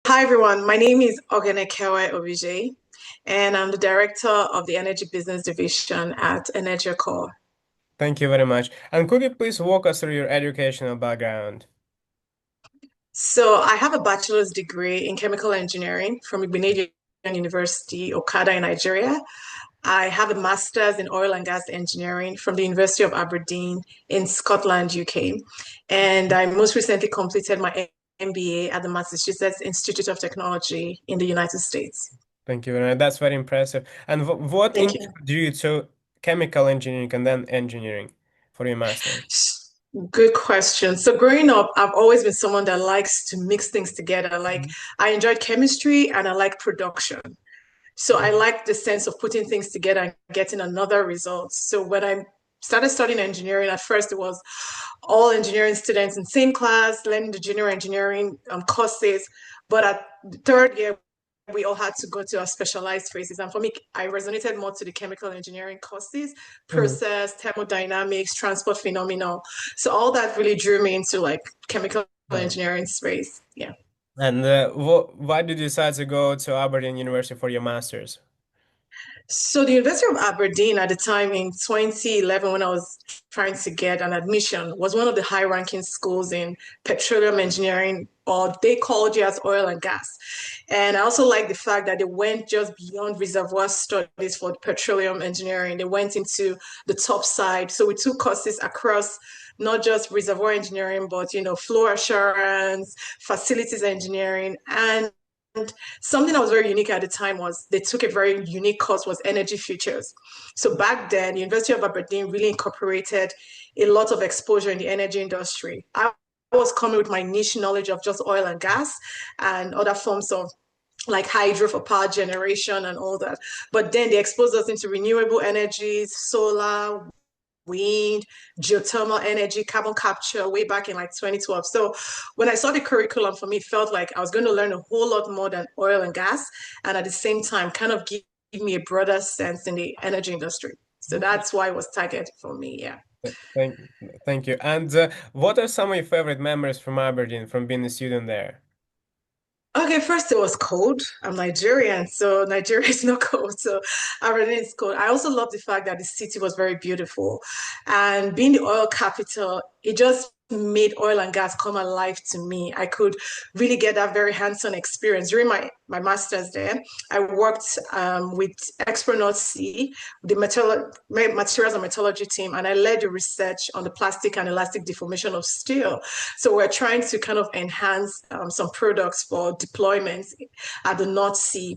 Hi everyone, my name is Oghenekevwe Ovbije, and I'm the director of the Energy Business Division at Energia. Thank you very much. And could you please walk us through your educational background? So I have a bachelor's degree in chemical engineering from Igbenedion University, Okada in Nigeria. I have a master's in oil and gas engineering from the University of Aberdeen in Scotland, UK. And I most recently completed my MBA at the Massachusetts Institute of Technology in the United States. Thank you very much. That's very impressive. And what Thank you. introduced you to chemical engineering and then engineering for your master? Good question. So growing up, I've always been someone that likes to mix things together. Like I enjoyed chemistry and I like production. So I like the sense of putting things together and getting another result. So when I started studying engineering, at first it was all engineering students in same class, learning the junior engineering courses. But at the third year, we all had to go to our specialized phases. And for me, I resonated more to the chemical engineering courses, Mhm. process, thermodynamics, transport phenomenon. So all that really drew me into like chemical Right. engineering space. Yeah. And why did you decide to go to Aberdeen University for your master's? So the University of Aberdeen at the time in 2011, when I was trying to get an admission, was one of the high-ranking schools in petroleum engineering, or they called it as oil and gas. And I also like the fact that they went just beyond reservoir studies for petroleum engineering. They went into the top side. So we took courses across not just reservoir engineering, but flow assurance, facilities engineering, and something that was very unique at the time was they took a very unique course was energy futures. So back then, the University of Aberdeen really incorporated a lot of exposure in the energy industry. I was coming with my niche knowledge of just oil and gas and other forms of like hydro for power generation and all that. But then they exposed us into renewable energies, solar, wind, geothermal energy, carbon capture way back in like 2012. So when I saw the curriculum for me, it felt like I was going to learn a whole lot more than oil and gas. And at the same time, kind of give me a broader sense in the energy industry. So that's why it was targeted for me. Yeah. Thank, thank you. And what are some of your favorite memories from Aberdeen, from being a student there? Okay, first it was cold. I'm Nigerian, so Nigeria is not cold. So Aberdeen is cold. I also love the fact that the city was very beautiful. And being the oil capital, it just made oil and gas come alive to me. I could really get that very hands-on experience. During my master's there, I worked with Expronaut C, the materials and metallurgy team, and I led the research on the plastic and elastic deformation of steel. So we're trying to kind of enhance some products for deployments at the North Sea.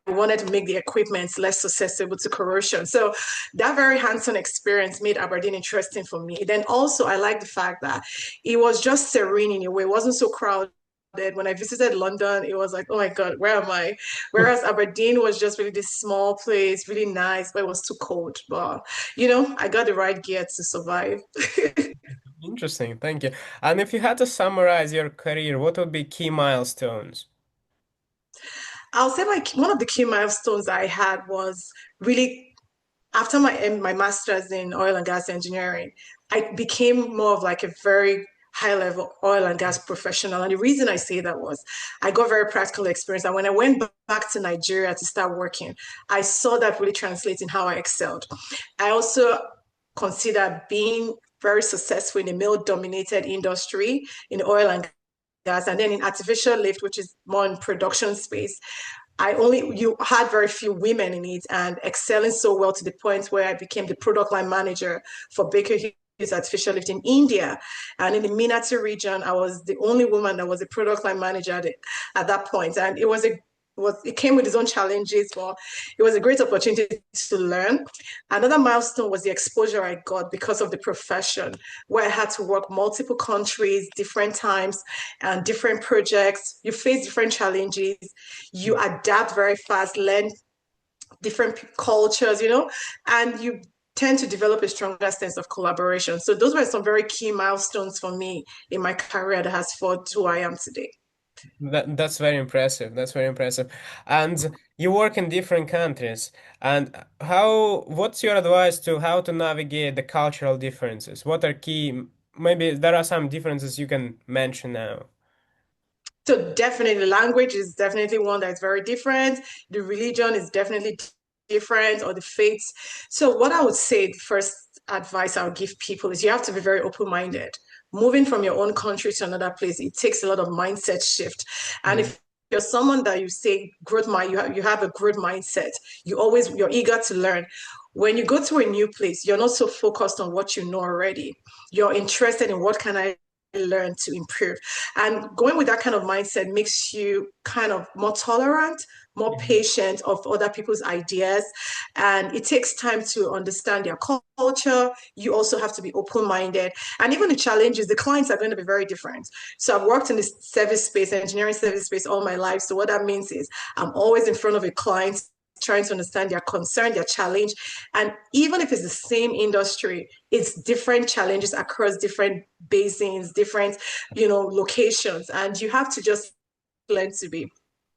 We wanted to make the equipment less susceptible to corrosion. So that very hands-on experience made Aberdeen interesting for me. Then also I like the fact that it was just serene in a way. It wasn't so crowded. When I visited London, it was like, oh my God, where am I? Whereas Aberdeen was just really this small place, really nice, but it was too cold. But I got the right gear to survive. Interesting, thank you. And if you had to summarize your career, what would be key milestones? I'll say one of the key milestones I had was really after my master's in oil and gas engineering, I became more of like a very high level oil and gas professional. And the reason I say that was I got very practical experience. And when I went back to Nigeria to start working, I saw that really translate in how I excelled. I also consider being very successful in a male dominated industry in oil and gas and then in artificial lift, which is more in production space. You had very few women in it and excelling so well to the point where I became the product line manager for Baker Hughes Artificial Lift in India. And in the Minati region, I was the only woman that was a product line manager at that point. And it came with its own challenges, but it was a great opportunity to learn. Another milestone was the exposure I got because of the profession, where I had to work multiple countries, different times, and different projects. You face different challenges, you adapt very fast, learn different cultures, and you tend to develop a stronger sense of collaboration. So those were some very key milestones for me in my career that has forged who I am today. That's very impressive. That's very impressive. And you work in different countries. And what's your advice to how to navigate the cultural differences? What are key, maybe there are some differences you can mention now. So definitely language is definitely one that's very different. The religion is definitely different, or the faiths. So what I would say, the first advice I would give people is you have to be very open-minded. Moving from your own country to another place, it takes a lot of mindset shift. And Mm, if you're someone that you say growth mind, you have a growth mindset, you're eager to learn. When you go to a new place, you're not so focused on what you know already. You're interested in what can I learn to improve. And going with that kind of mindset makes you kind of more tolerant, more mhm. patient of other people's ideas. And it takes time to understand their culture. You also have to be open-minded. And even the challenges, the clients are going to be very different. So I've worked in the service space, engineering service space all my life. So what that means is I'm always in front of a client trying to understand their concern, their challenge. And even if it's the same industry, it's different challenges across different basins, different, locations. And you have to just learn to be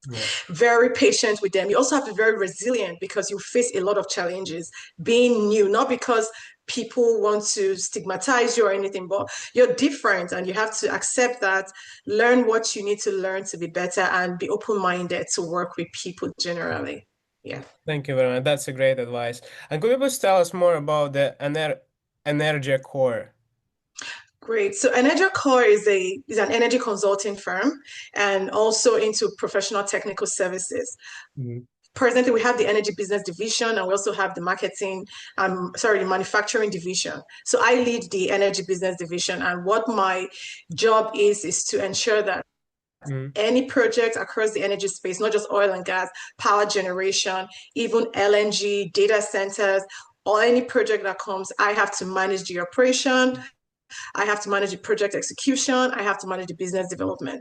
Yeah. very patient with them. You also have to be very resilient because you face a lot of challenges being new, not because people want to stigmatize you or anything, but you're different and you have to accept that, learn what you need to learn to be better, and be open-minded to work with people generally. Yeah. Thank you very much. That's a great advice. And could you please tell us more about the Energia core? Great. So Energia Core is an energy consulting firm and also into professional technical services. Mhm. Presently, we have the energy business division and we also have the the manufacturing division. So I lead the energy business division, and what my job is to ensure that Mhm. any project across the energy space, not just oil and gas, power generation, even LNG, data centers, or any project that comes, I have to manage the operation, I have to manage the project execution, I have to manage the business development.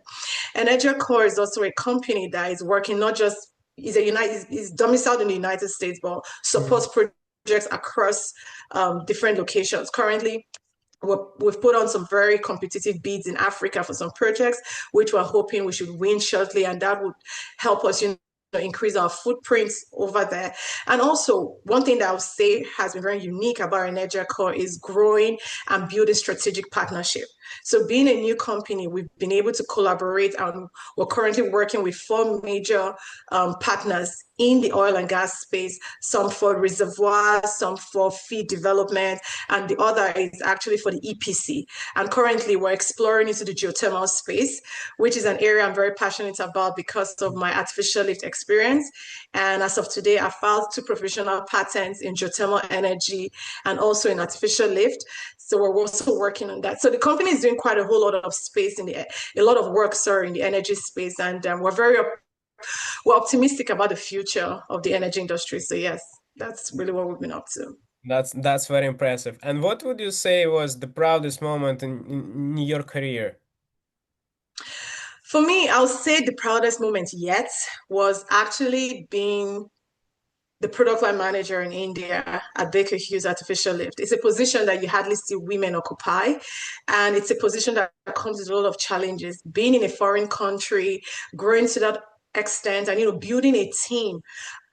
Energia Core is also a company that is working not just is domiciled in the United States, but Mhm. supports projects across different locations. Currently, we've put on some very competitive bids in Africa for some projects, which we're hoping we should win shortly, and that would help us, increase our footprints over there. And also, one thing that I would say has been very unique about Energia Core is growing and building strategic partnership. So, being a new company, we've been able to collaborate, and we're currently working with four major partners in the oil and gas space, some for reservoirs, some for feed development, and the other is actually for the EPC. And currently, we're exploring into the geothermal space, which is an area I'm very passionate about because of my artificial lift experience. And as of today, I filed two professional patents in geothermal energy and also in artificial lift. So we're also working on that. So the company is doing quite a whole lot of space a lot of work, sorry, in the energy space, and we're optimistic about the future of the energy industry. So yes, that's really what we've been up to. That's very impressive. And what would you say was the proudest moment in your career? For me, I'll say the proudest moment yet was actually being the product line manager in India at Baker Hughes Artificial Lift. It's a position that you hardly see women occupy. And it's a position that comes with a lot of challenges. Being in a foreign country, growing to that extent, and building a team.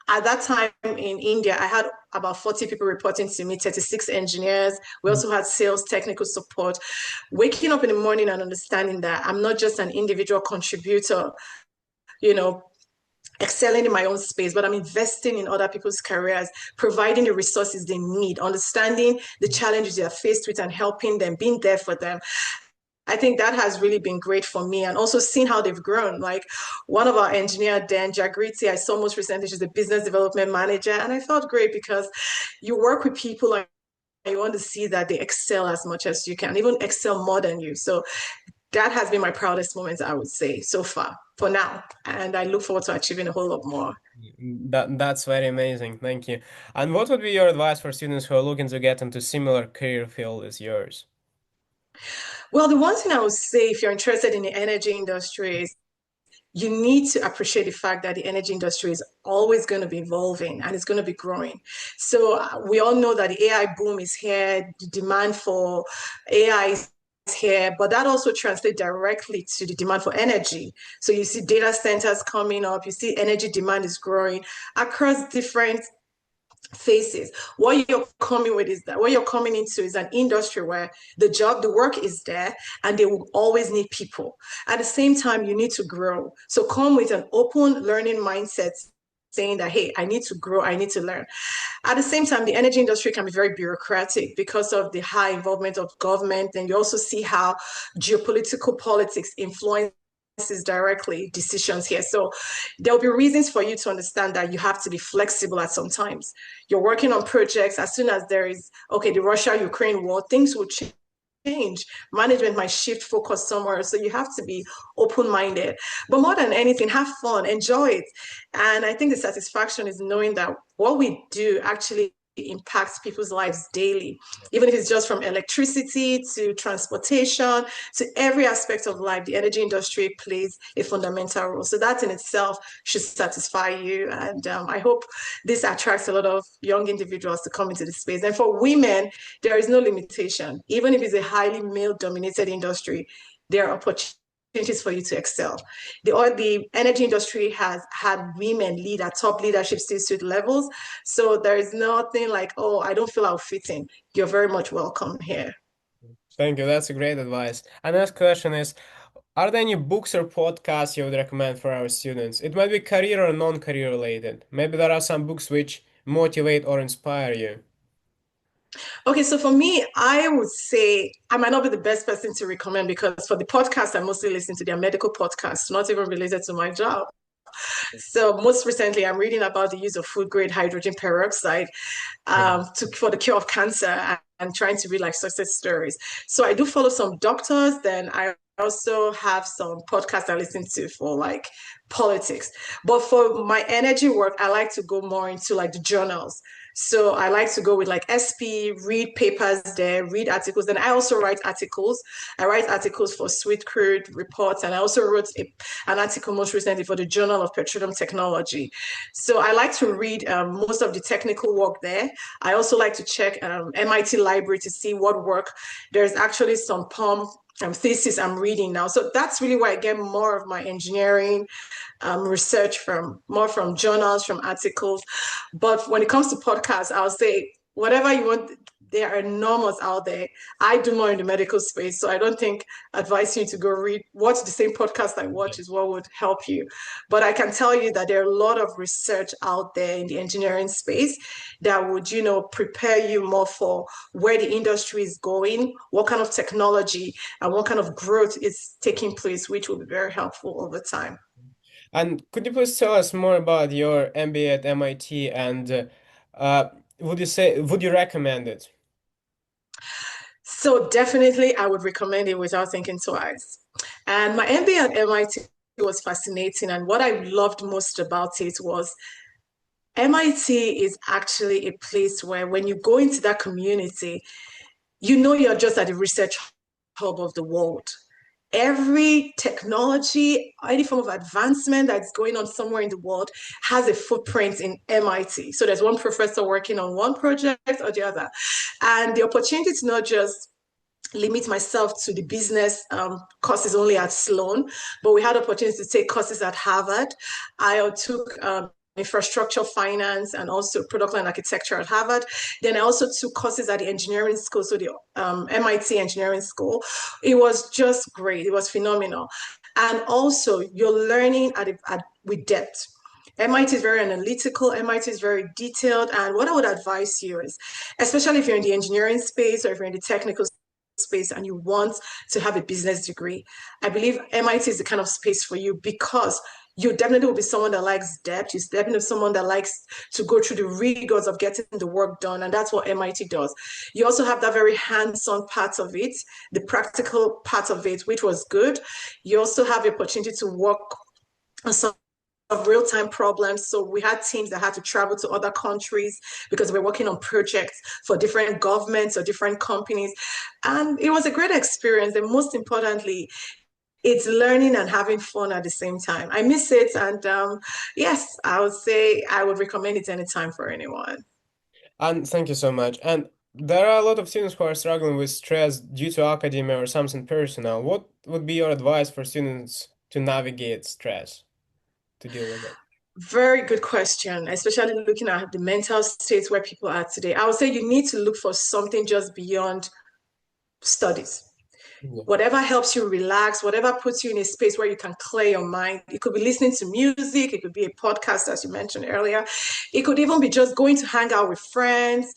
At that time in India, I had about 40 people reporting to me, 36 engineers. We Mhm. also had sales, technical support. Waking up in the morning and understanding that I'm not just an individual contributor, you know, excelling in my own space, but I'm investing in other people's careers, providing the resources they need, understanding the challenges they're faced with and helping them, being there for them. I think that has really been great for me, and also seeing how they've grown. Like one of our engineer, Dan Jagriti, I saw most recently, she's the business development manager. And I felt great because you work with people and you want to see that they excel as much as you can, even excel more than you. So that has been my proudest moment, I would say, so far, for now. And I look forward to achieving a whole lot more. That's very amazing. Thank you. And what would be your advice for students who are looking to get into similar career field as yours? Well, the one thing I would say if you're interested in the energy industry is you need to appreciate the fact that the energy industry is always going to be evolving and it's going to be growing. So we all know that the AI boom is here, the demand for AI is here, but that also translates directly to the demand for energy. So you see data centers coming up, you see energy demand is growing across different faces. What you're coming with is that what you're coming into is an industry where the work is there, and they will always need people. At the same time, you need to grow. So come with an open learning mindset, saying that, hey, I need to grow, I need to learn. At the same time, the energy industry can be very bureaucratic because of the high involvement of government. And you also see how geopolitical politics influences directly decisions here. So there'll be reasons for you to understand that you have to be flexible at some times. You're working on projects. As soon as there is, okay, the Russia-Ukraine war, things will change. Management might shift focus somewhere. So you have to be open minded. But more than anything, have fun, enjoy it. And I think the satisfaction is knowing that what we do actually impacts people's lives daily, even if it's just from electricity to transportation to every aspect of life. The energy industry plays a fundamental role. So that in itself should satisfy you. And I hope this attracts a lot of young individuals to come into the space. And for women, there is no limitation. Even if it's a highly male dominated industry, there are opportunities for you to excel. The energy industry has had women lead at top leadership C-suite levels. So there is nothing like, oh, I don't feel I'll fit in. You're very much welcome here. Thank you. That's a great advice. And next question is, are there any books or podcasts you would recommend for our students? It might be career or non-career related. Maybe there are some books which motivate or inspire you. Okay, so for me, I would say I might not be the best person to recommend because for the podcast, I mostly listen to their medical podcasts, not even related to my job. So most recently, I'm reading about the use of food grade hydrogen peroxide for the cure of cancer, and trying to read like success stories. So I do follow some doctors. Then I also have some podcasts I listen to for like politics. But for my energy work, I like to go more into like the journals. So I like to go with like SP, read papers there, read articles. Then I also write articles. I write articles for Sweet Crude reports, and I also wrote an article most recently for the Journal of Petroleum Technology. So I like to read most of the technical work there. I also like to check MIT library to see what work. There's actually some POM thesis I'm reading now. So that's really where I get more of my engineering research from, more from journals, from articles. But when it comes to podcasts, I'll say whatever you want. There are enormous out there. I do more in the medical space, so I don't think advising you to go watch the same podcast I watch is what would help you. But I can tell you that there are a lot of research out there in the engineering space that would, prepare you more for where the industry is going, what kind of technology and what kind of growth is taking place, which will be very helpful over time. And could you please tell us more about your MBA at MIT and uh, would you recommend it? So definitely, I would recommend it without thinking twice. And my MBA at MIT was fascinating. And what I loved most about it was MIT is actually a place where when you go into that community, you're just at the research hub of the world. Every technology, any form of advancement that's going on somewhere in the world has a footprint in MIT. So there's one professor working on one project or the other. And the opportunity to not just limit myself to the business courses only at Sloan, but we had opportunities to take courses at Harvard. I took infrastructure finance and also product line architecture at Harvard. Then I also took courses at the engineering school, so the MIT engineering school. It was just great. It was phenomenal. And also you're learning with depth. MIT is very analytical, MIT is very detailed. And what I would advise you is, especially if you're in the engineering space or if you're in the technical space and you want to have a business degree, I believe MIT is the kind of space for you because you definitely will be someone that likes depth. You're definitely someone that likes to go through the rigors of getting the work done. And that's what MIT does. You also have that very hands-on part of it, the practical part of it, which was good. You also have the opportunity to work on some of real-time problems. So we had teams that had to travel to other countries because we're working on projects for different governments or different companies. And it was a great experience. And most importantly, it's learning and having fun at the same time. I miss it. And yes, I would say I would recommend it anytime for anyone. And thank you so much. And there are a lot of students who are struggling with stress due to academia or something personal. What would be your advice for students to navigate stress, to deal with it? Very good question, especially looking at the mental states where people are today. I would say you need to look for something just beyond studies. Yeah. Whatever helps you relax, whatever puts you in a space where you can clear your mind. It could be listening to music, it could be a podcast, as you mentioned earlier. It could even be just going to hang out with friends.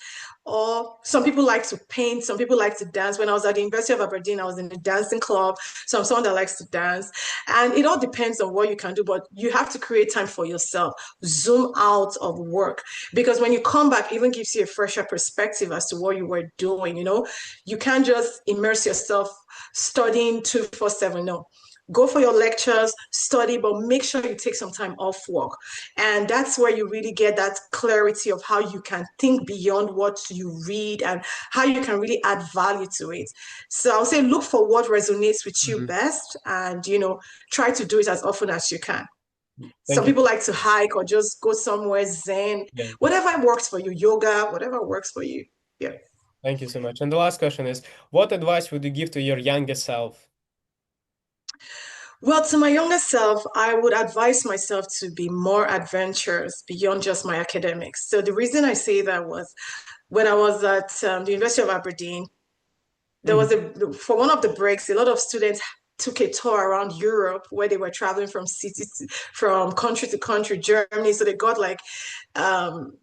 Or some people like to paint, some people like to dance. When I was at the University of Aberdeen, I was in a dancing club. So I'm someone that likes to dance. And it all depends on what you can do, but you have to create time for yourself. Zoom out of work. Because when you come back, it even gives you a fresher perspective as to what you were doing. You can't just immerse yourself studying 247. No, go for your lectures, study, but make sure you take some time off work. And that's where you really get that clarity of how you can think beyond what you read and how you can really add value to it. So I'll say look for what resonates with you Mhm. best and, try to do it as often as you can. Some Thank you. people like to hike or just go somewhere zen, Yeah. whatever works for you, yoga, whatever works for you. Yeah. Thank you so much. And the last question is, what advice would you give to your younger self? Well, to my younger self, I would advise myself to be more adventurous beyond just my academics. So the reason I say that was when I was at the University of Aberdeen, there was Mhm. for one of the breaks, a lot of students took a tour around Europe where they were traveling from country to country, Germany. So they got like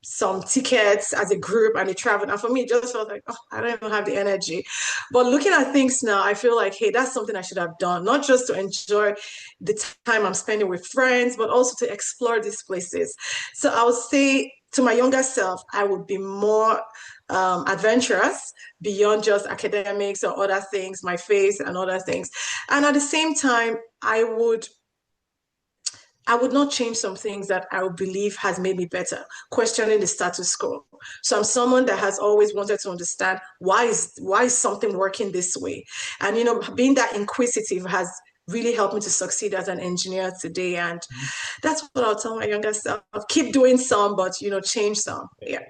some tickets as a group and they traveled. And for me, it just felt like, oh, I don't even have the energy. But looking at things now, I feel like, hey, that's something I should have done, not just to enjoy the time I'm spending with friends, but also to explore these places. So I would say to my younger self, I would be more adventurous beyond just academics or other things, my faith and other things. And at the same time, I would not change some things that I believe has made me better, questioning the status quo. So I'm someone that has always wanted to understand why is something working this way. And being that inquisitive has really helped me to succeed as an engineer today. And that's what I'll tell my younger self. Keep doing some, but change some. Yeah.